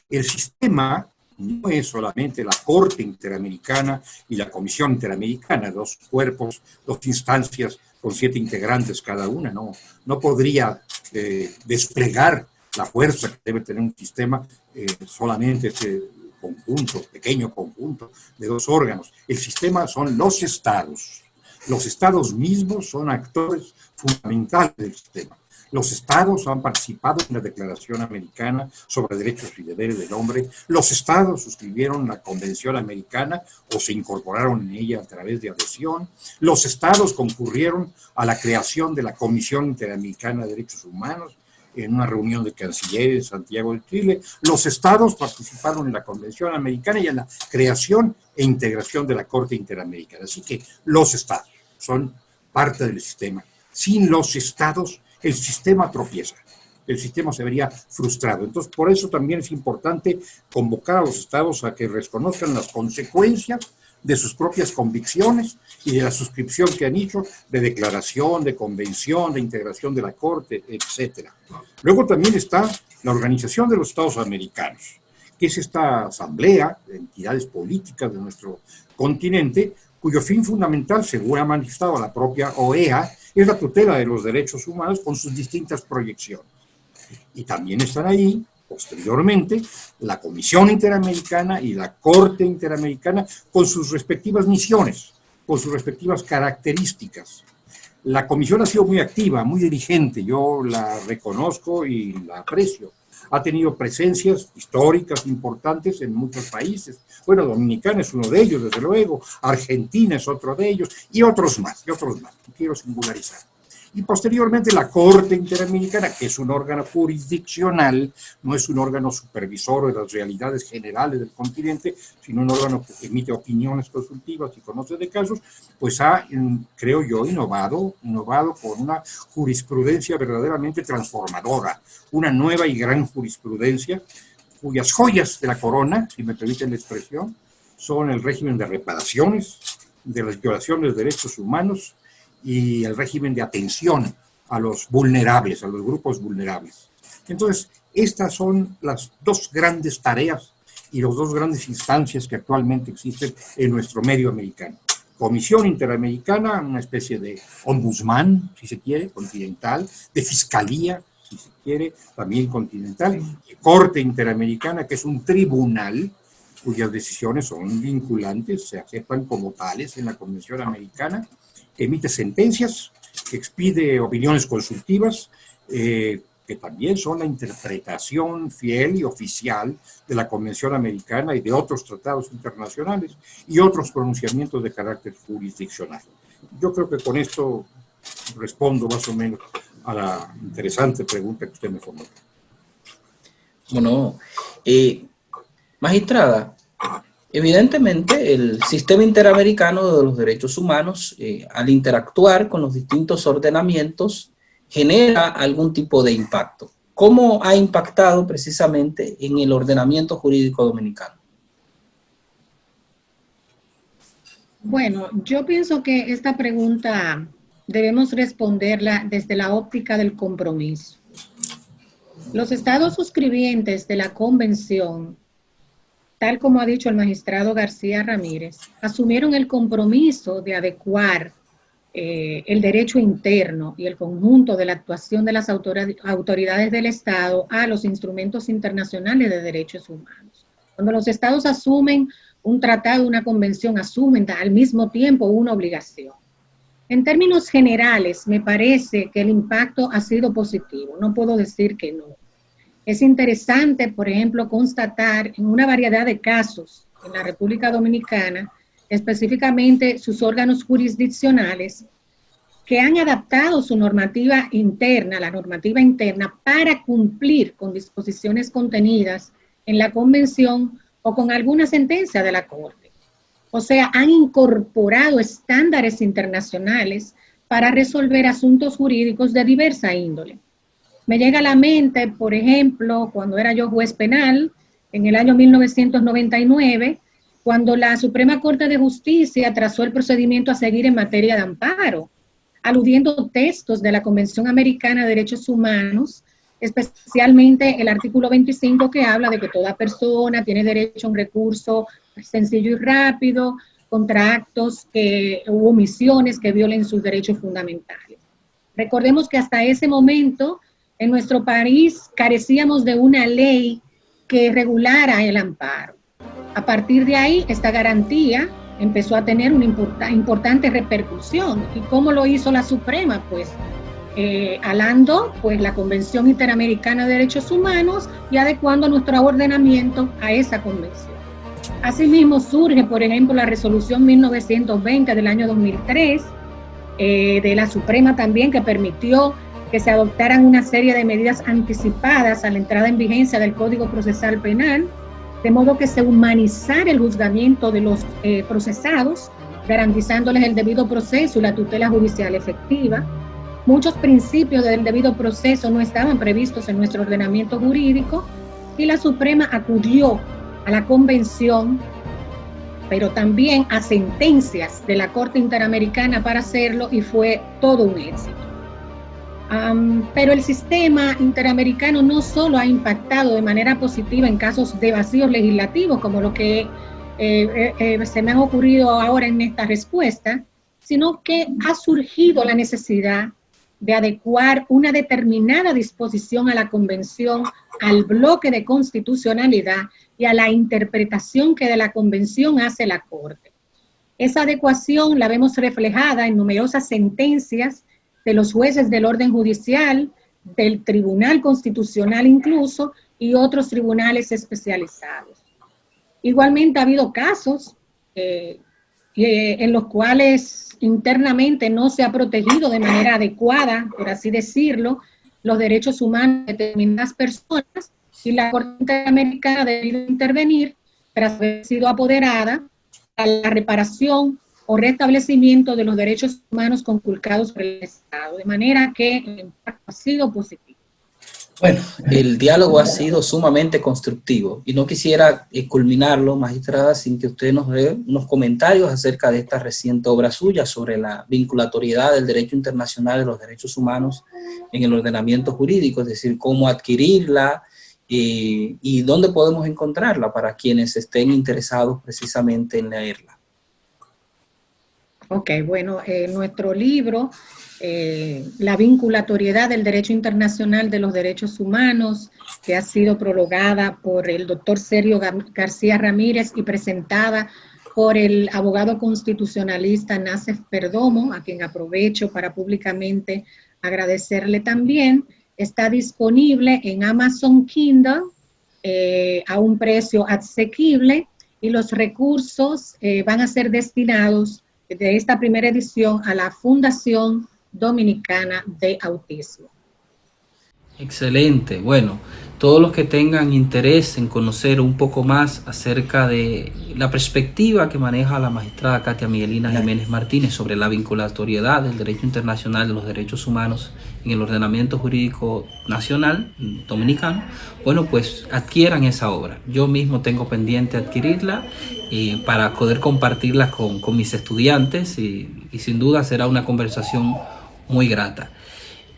El sistema no es solamente la Corte Interamericana y la Comisión Interamericana, dos cuerpos, dos instancias con 7 integrantes cada una, no podría desplegar la fuerza que debe tener un sistema solamente este conjunto, pequeño conjunto de 2 órganos. El sistema son los estados. Los estados mismos son actores fundamentales del sistema. Los estados han participado en la Declaración Americana sobre Derechos y Deberes del Hombre. Los estados suscribieron la Convención Americana o se incorporaron en ella a través de adhesión. Los estados concurrieron a la creación de la Comisión Interamericana de Derechos Humanos en una reunión de cancilleres en Santiago de Chile. Los estados participaron en la Convención Americana y en la creación e integración de la Corte Interamericana. Así que los estados son parte del sistema. Sin los estados, el sistema tropieza. el sistema se vería frustrado. Entonces, por eso también es importante convocar a los estados a que reconozcan las consecuencias de sus propias convicciones y de la suscripción que han hecho de declaración, de convención, de integración de la Corte, etc. Luego también está la Organización de los Estados Americanos, que es esta asamblea de entidades políticas de nuestro continente, cuyo fin fundamental, según ha manifestado la propia OEA, es la tutela de los derechos humanos con sus distintas proyecciones. Y también están ahí, posteriormente, la Comisión Interamericana y la Corte Interamericana con sus respectivas misiones, con sus respectivas características. La Comisión ha sido muy activa, muy dirigente, yo la reconozco y la aprecio. Ha tenido presencias históricas importantes en muchos países. Bueno, Dominicana es uno de ellos, desde luego, Argentina es otro de ellos, y otros más, no quiero singularizar. Y posteriormente la Corte Interamericana, que es un órgano jurisdiccional, no es un órgano supervisor de las realidades generales del continente, sino un órgano que emite opiniones consultivas y conoce de casos, pues ha, creo yo, innovado con una jurisprudencia verdaderamente transformadora, una nueva y gran jurisprudencia, cuyas joyas de la corona, si me permiten la expresión, son el régimen de reparaciones, de las violaciones de derechos humanos, y el régimen de atención a los vulnerables, a los grupos vulnerables. Entonces, estas son las dos grandes tareas y las dos grandes instancias que actualmente existen en nuestro medio americano. Comisión Interamericana, una especie de ombudsman, si se quiere, continental, de fiscalía, si se quiere, también continental, y Corte Interamericana, que es un tribunal cuyas decisiones son vinculantes, se aceptan como tales en la Convención Americana, que emite sentencias, que expide opiniones consultivas, que también son la interpretación fiel y oficial de la Convención Americana y de otros tratados internacionales y otros pronunciamientos de carácter jurisdiccional. Yo creo que con esto respondo más o menos a la interesante pregunta que usted me formuló. Bueno, magistrada, evidentemente el sistema interamericano de los derechos humanos, al interactuar con los distintos ordenamientos, genera algún tipo de impacto. ¿Cómo ha impactado precisamente en el ordenamiento jurídico dominicano? Bueno, yo pienso que esta pregunta debemos responderla desde la óptica del compromiso. Los estados suscribientes de la Convención, tal como ha dicho el magistrado García Ramírez, asumieron el compromiso de adecuar el derecho interno y el conjunto de la actuación de las autoridades del Estado a los instrumentos internacionales de derechos humanos. Cuando los estados asumen un tratado, una convención, asumen al mismo tiempo una obligación. En términos generales, me parece que el impacto ha sido positivo, no puedo decir que no. Es interesante, por ejemplo, constatar en una variedad de casos en la República Dominicana, específicamente sus órganos jurisdiccionales, que han adaptado su normativa interna, la normativa interna, para cumplir con disposiciones contenidas en la Convención o con alguna sentencia de la Corte. O sea, han incorporado estándares internacionales para resolver asuntos jurídicos de diversa índole. Me llega a la mente, por ejemplo, cuando era yo juez penal, en el año 1999, cuando la Suprema Corte de Justicia trazó el procedimiento a seguir en materia de amparo, aludiendo textos de la Convención Americana de Derechos Humanos, especialmente el artículo 25 que habla de que toda persona tiene derecho a un recurso sencillo y rápido contra actos u omisiones que violen sus derechos fundamentales. Recordemos que hasta ese momento en nuestro país carecíamos de una ley que regulara el amparo. A partir de ahí, esta garantía empezó a tener una importante repercusión. ¿Y cómo lo hizo la Suprema? Pues alando pues, la Convención Interamericana de Derechos Humanos y adecuando nuestro ordenamiento a esa convención. Asimismo surge, por ejemplo, la resolución 1920 del año 2003 de la Suprema también, que permitió que se adoptaran una serie de medidas anticipadas a la entrada en vigencia del Código Procesal Penal, de modo que se humanizara el juzgamiento de los procesados, garantizándoles el debido proceso y la tutela judicial efectiva. muchos principios del debido proceso no estaban previstos en nuestro ordenamiento jurídico y la Suprema acudió a la Convención, pero también a sentencias de la Corte Interamericana para hacerlo, y fue todo un éxito. Pero el sistema interamericano no solo ha impactado de manera positiva en casos de vacíos legislativos, como lo que se me ha ocurrido ahora en esta respuesta, sino que ha surgido la necesidad de adecuar una determinada disposición a la Convención, al bloque de constitucionalidad y a la interpretación que de la Convención hace la Corte. Esa adecuación la vemos reflejada en numerosas sentencias de los jueces del orden judicial, del Tribunal Constitucional incluso, y otros tribunales especializados. Igualmente ha habido casos en los cuales internamente no se ha protegido de manera adecuada, por así decirlo, los derechos humanos de determinadas personas, y la Corte Interamericana ha debido intervenir tras haber sido apoderada a la reparación o restablecimiento de los derechos humanos conculcados por el Estado, de manera que el impacto ha sido positivo. Bueno, el diálogo ha sido sumamente constructivo y no quisiera culminarlo, magistrada, sin que usted nos dé unos comentarios acerca de esta reciente obra suya sobre la vinculatoriedad del derecho internacional de los derechos humanos en el ordenamiento jurídico, es decir, cómo adquirirla y dónde podemos encontrarla para quienes estén interesados precisamente en leerla. Ok, bueno, nuestro libro, La vinculatoriedad del derecho internacional de los derechos humanos, que ha sido prologada por el doctor Sergio García Ramírez y presentada por el abogado constitucionalista Nacef Perdomo, a quien aprovecho para públicamente agradecerle también, está disponible en Amazon Kindle a un precio asequible, y los recursos van a ser destinados de esta primera edición a la Fundación Dominicana de Autismo. Excelente. Bueno, todos los que tengan interés en conocer un poco más acerca de la perspectiva que maneja la magistrada Katia Miguelina Jiménez Martínez sobre la vinculatoriedad del derecho internacional de los derechos humanos en el ordenamiento jurídico nacional dominicano, bueno, pues adquieran esa obra. Yo mismo tengo pendiente adquirirla para poder compartirla con mis estudiantes y sin duda será una conversación muy grata.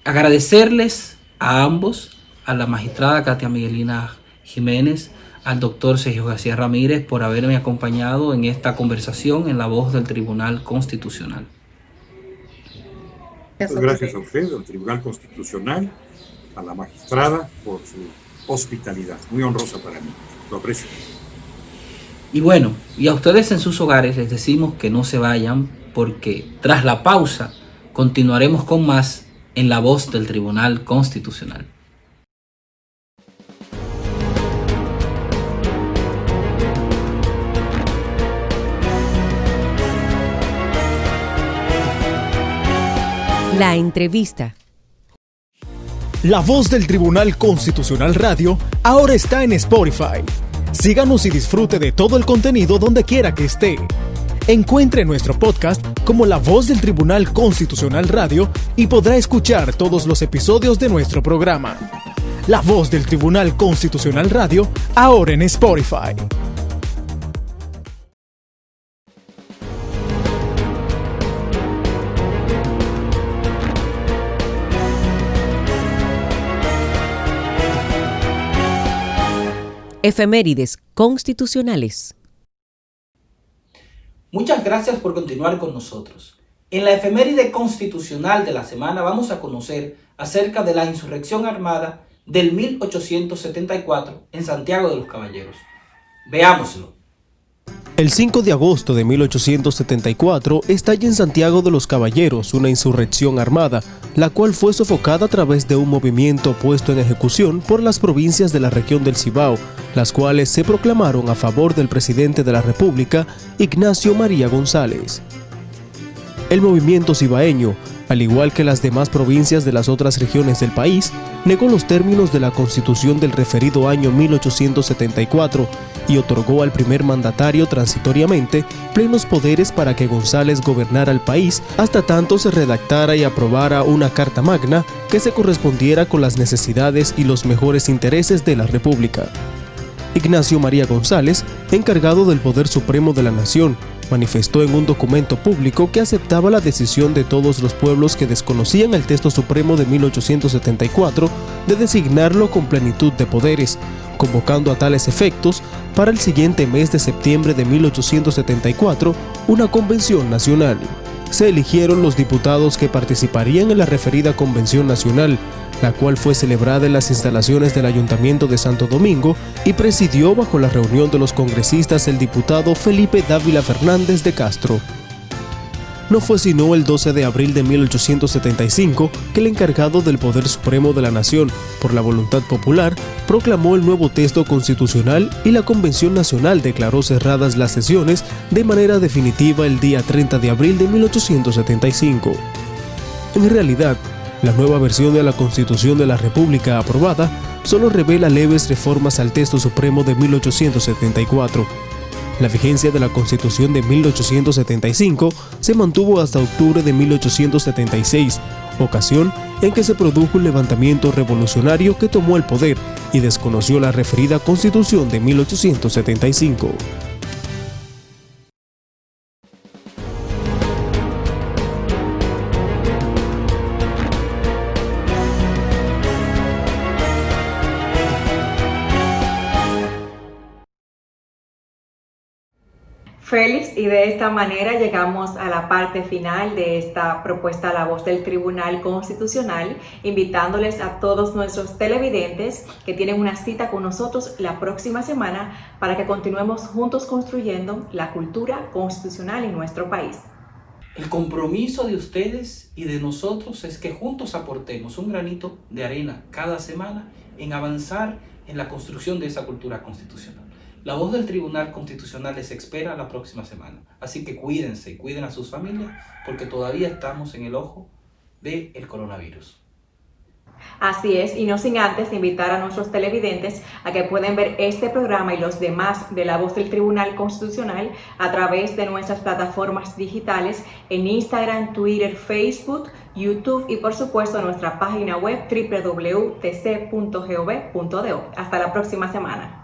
Agradecerles a ambos, a la magistrada Katia Miguelina Jiménez, al doctor Sergio García Ramírez, por haberme acompañado en esta conversación en la voz del Tribunal Constitucional. Gracias a usted, al Tribunal Constitucional, a la magistrada por su hospitalidad, muy honrosa para mí, lo aprecio. Y bueno, y a ustedes en sus hogares les decimos que no se vayan, porque tras la pausa continuaremos con más en la voz del Tribunal Constitucional. La entrevista. La voz del Tribunal Constitucional Radio ahora está en Spotify. Síganos y disfrute de todo el contenido donde quiera que esté. Encuentre nuestro podcast como La Voz del Tribunal Constitucional Radio y podrá escuchar todos los episodios de nuestro programa. La Voz del Tribunal Constitucional Radio, ahora en Spotify. Efemérides constitucionales. Muchas gracias por continuar con nosotros. En la efeméride constitucional de la semana vamos a conocer acerca de la insurrección armada del 1874 en Santiago de los Caballeros. Veámoslo. El 5 de agosto de 1874 estalla en Santiago de los Caballeros una insurrección armada, la cual fue sofocada a través de un movimiento puesto en ejecución por las provincias de la región del Cibao, las cuales se proclamaron a favor del presidente de la República, Ignacio María González. El movimiento cibaeño al igual que las demás provincias de las otras regiones del país, negó los términos de la Constitución del referido año 1874 y otorgó al primer mandatario transitoriamente plenos poderes para que González gobernara el país hasta tanto se redactara y aprobara una Carta Magna que se correspondiera con las necesidades y los mejores intereses de la República. Ignacio María González, encargado del Poder Supremo de la Nación, manifestó en un documento público que aceptaba la decisión de todos los pueblos que desconocían el texto supremo de 1874 de designarlo con plenitud de poderes, convocando a tales efectos para el siguiente mes de septiembre de 1874 una convención nacional. Se eligieron los diputados que participarían en la referida convención nacional, la cual fue celebrada en las instalaciones del Ayuntamiento de Santo Domingo y presidió bajo la reunión de los congresistas el diputado Felipe Dávila Fernández de Castro. No fue sino el 12 de abril de 1875 que el encargado del Poder Supremo de la Nación, por la voluntad popular, proclamó el nuevo texto constitucional y la Convención Nacional declaró cerradas las sesiones de manera definitiva el día 30 de abril de 1875. En realidad, la nueva versión de la Constitución de la República aprobada solo revela leves reformas al texto supremo de 1874. La vigencia de la Constitución de 1875 se mantuvo hasta octubre de 1876, ocasión en que se produjo un levantamiento revolucionario que tomó el poder y desconoció la referida Constitución de 1875. Félix, y de esta manera llegamos a la parte final de esta propuesta a la voz del Tribunal Constitucional, invitándoles a todos nuestros televidentes que tienen una cita con nosotros la próxima semana para que continuemos juntos construyendo la cultura constitucional en nuestro país. El compromiso de ustedes y de nosotros es que juntos aportemos un granito de arena cada semana en avanzar en la construcción de esa cultura constitucional. La voz del Tribunal Constitucional les espera la próxima semana. Así que cuídense y cuiden a sus familias porque todavía estamos en el ojo del coronavirus. Así es, y no sin antes invitar a nuestros televidentes a que pueden ver este programa y los demás de La Voz del Tribunal Constitucional a través de nuestras plataformas digitales en Instagram, Twitter, Facebook, YouTube y por supuesto nuestra página web www.tc.gov.do. Hasta la próxima semana.